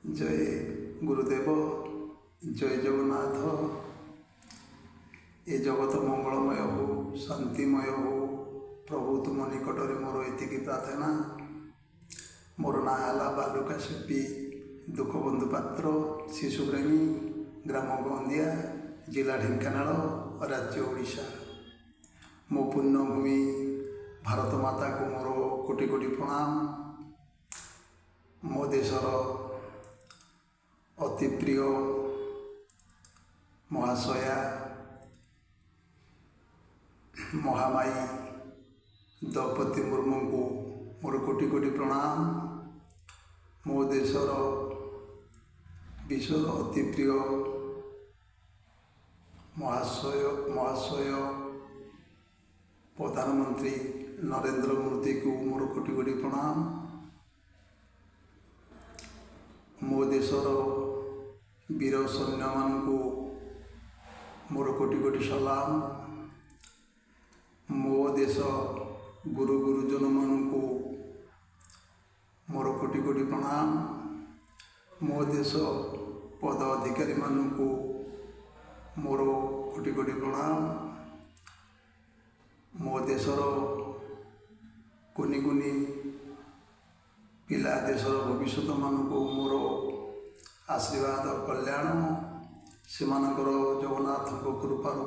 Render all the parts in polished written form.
जय गुरुदेव, जय जगन्नाथ। ये जगत मंगलमय हो, शांतिमय हो। प्रभु तुम निकट में मोर एति प्रार्थना। मोर ना है बालुका शिल्पी दुखबंधु पात्र, शिशुप्रेमी, ग्राम गंदिया, जिला ढेंकानाल, राज्य ओडिशा। मो पुण्यभूमि भारत माता को मोर कोटि कोटि प्रणाम। मो देशर अति प्रिय महाशया महामाई द्रौपदी मुर्मू को मोर कोटि कोटि प्रणाम। मो देशर विश्वर अति प्रिय महाशय प्रधानमंत्री नरेंद्र मोदी को मोर कोटि कोटि प्रणाम। मो देशर वीर सैन्य मान को मोर कोटि कोटि सलाम। मो देश गुरु गुरुजन मान को मोर कोटि कोटि प्रणाम। मो देश पद अधिकारी मान को मोर कोटि कोटि प्रणाम। मो देशर कुनि कुनि पिला देशर भविष्य मान को मोर आशीर्वाद कल्याण सेमानकर जगन्नाथ कृपार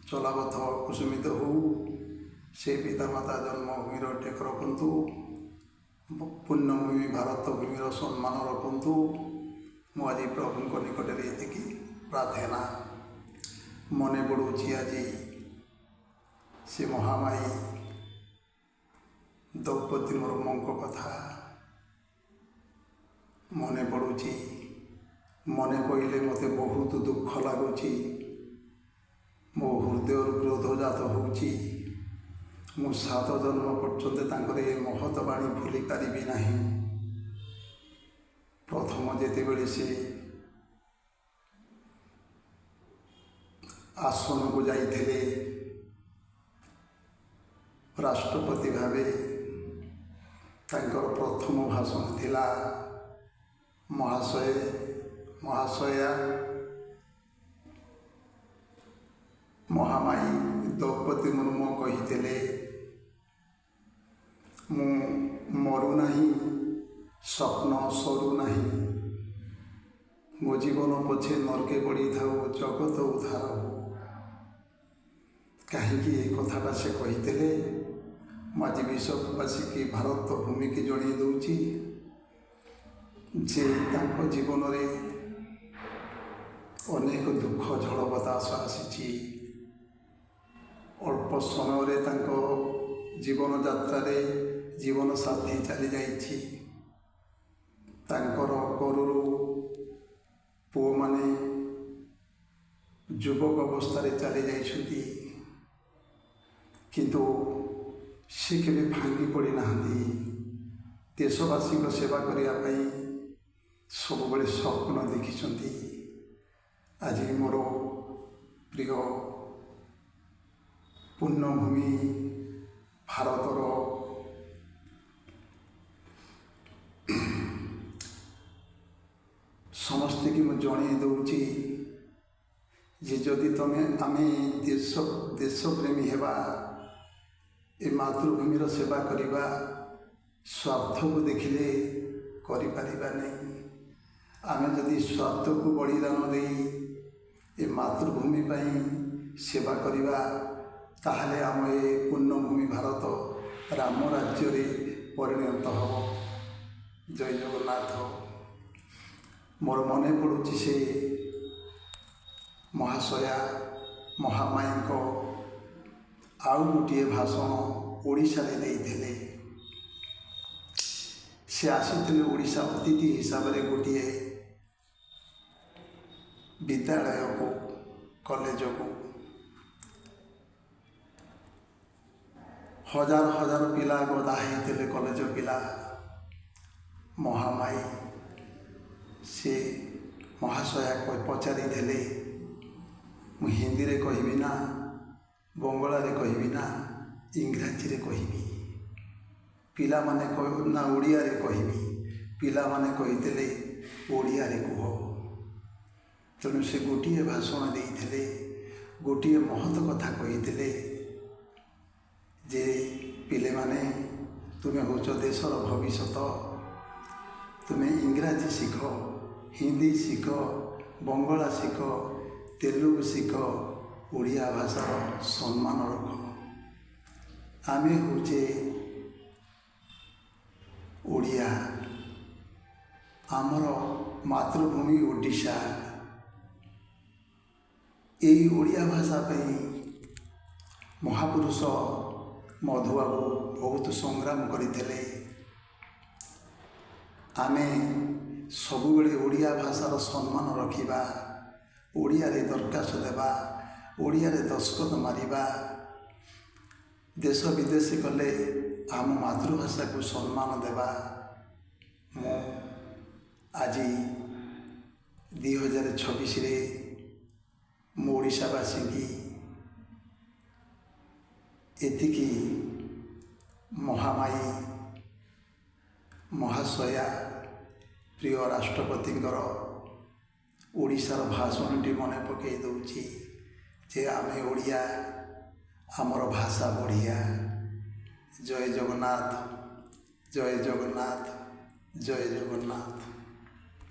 चलापथ कुसुमित हो। से पितामाता जन्मभूमि टेक रखु। पुण्यभूमि भारत भूमि सम्मान रखु। मुझे प्रभु निकट में ये प्रार्थना। मन पड़ुची आज से महामाई द्रौपदी मुर्मू कथा मन पड़ुची। मन पड़े मत बहुत दुख लगुच। मो हृदय क्रोध जात होची। मु 7 जन्म पर्यंत ये महत बाणी भूली पारि ना। प्रथम जितेबले से आसन को जाइए राष्ट्रपति भावे प्रथम भाषण थिला महाशया महामाई द्रौपदी मुर्मू कही मु मरु नहीं, स्वप्न सरू नहीं। मो जीवन पछे नरके पड़ी था जगत उद्धार हो। कहीं कथाटा से कही आज विश्ववासी की भारत भूमि की जन दूची जे जीवन में अनेक दुख झड़ बतास आसी। अल्प समय जीवन यात्रा जीवन साथी चली जाइछि। करूरु पुओ माने युवक अवस्था चली जाइछुंती, किंतु से केबे भांगी पड़ी ना। देशवासी को सेवा करने सब बड़े स्वप्न देखिछंती। आज मोर प्रिय पुण्यभूमि भारतर समस्ते की मुझे जन दूची जे जदि तमें आम देशप्रेमी हेबा, ए मातृभूमि सेवा करवा, स्वार्थ को देखिले करिपारिबा नहीं। आम जदि स्वार्थ को बलिदान दे ए मातृभूमि पाई सेवा करवा, ताहले आम ए पुण्यभूमि भारत राम राज्य रे परिणत हम। जय जगन्नाथ। मोर मन पड़ुची से महाशया महामाई आउ गोटे भाषण ओडिशा रे देइथिले। से आसीथिले ओडिशा अतिथि हिसाब से गोटे विद्यालय को कॉलेज को हजार हजार पिला गदा होते कॉलेज पिला। महामाई से महाशया पचारि मु हिंदी रे कहबी ना, बंगला रे कहबी ना, इंग्राजी रे कहबी। ପିଲାମାନେ ନା ଓଡ଼ିଆରେ କହିବି, ପିଲାମାନେ କହିଥିଲେ ଓଡ଼ିଆରେ କୁହ। ତେଣୁ ସେ ଗୋଟିଏ ଭାଷଣ ଦେଇଥିଲେ, ଗୋଟିଏ ମହତ କଥା କହିଥିଲେ ଯେ ପିଲାମାନେ ତୁମେ ହେଉଛ ଦେଶର ଭବିଷ୍ୟତ। ତୁମେ ଇଂରାଜୀ ଶିଖ, ହିନ୍ଦୀ ଶିଖ, ବଙ୍ଗଳା ଶିଖ, ତେଲୁଗୁ ଶିଖ, ଓଡ଼ିଆ ଭାଷାର ସମ୍ମାନ ରଖ। ଆମେ ହେଉଛେ ଓଡ଼ିଆ, ଆମର ମାତୃଭୂମି ଓଡ଼ିଶା। ଏଇ ଓଡ଼ିଆ ଭାଷା ପାଇଁ ମହାପୁରୁଷ ମଧୁବାବୁ ବହୁତ ସଂଗ୍ରାମ କରିଥିଲେ। ଆମେ ସବୁବେଳେ ଓଡ଼ିଆ ଭାଷାର ସମ୍ମାନ ରଖିବା, ଓଡ଼ିଆରେ ଦରଖାସ୍ତ ଦେବା, ଓଡ଼ିଆରେ ଦସ୍ତଖତ ମାରିବା। ଦେଶ ବିଦେଶ ଗଲେ ଆମ ମାତୃଭାଷାକୁ ସମ୍ମାନ ଦେବା। ମୁଁ ଆଜି 2026ରେ ମୁଁ ଓଡ଼ିଶାବାସୀକି ଏତିକି ମହାମାୟୀ ମହାଶୟା ପ୍ରିୟ ରାଷ୍ଟ୍ରପତିଙ୍କର ଓଡ଼ିଶାର ଭାଷଣଟି ମନେ ପକାଇ ଦେଉଛି ଯେ ଆମେ ଓଡ଼ିଆ, ଆମର ଭାଷା ବଢ଼ିଆ। ଜୟ ଜଗନ୍ନାଥ, ଜୟ ଜଗନ୍ନାଥ, ଜୟ ଜଗନ୍ନାଥ।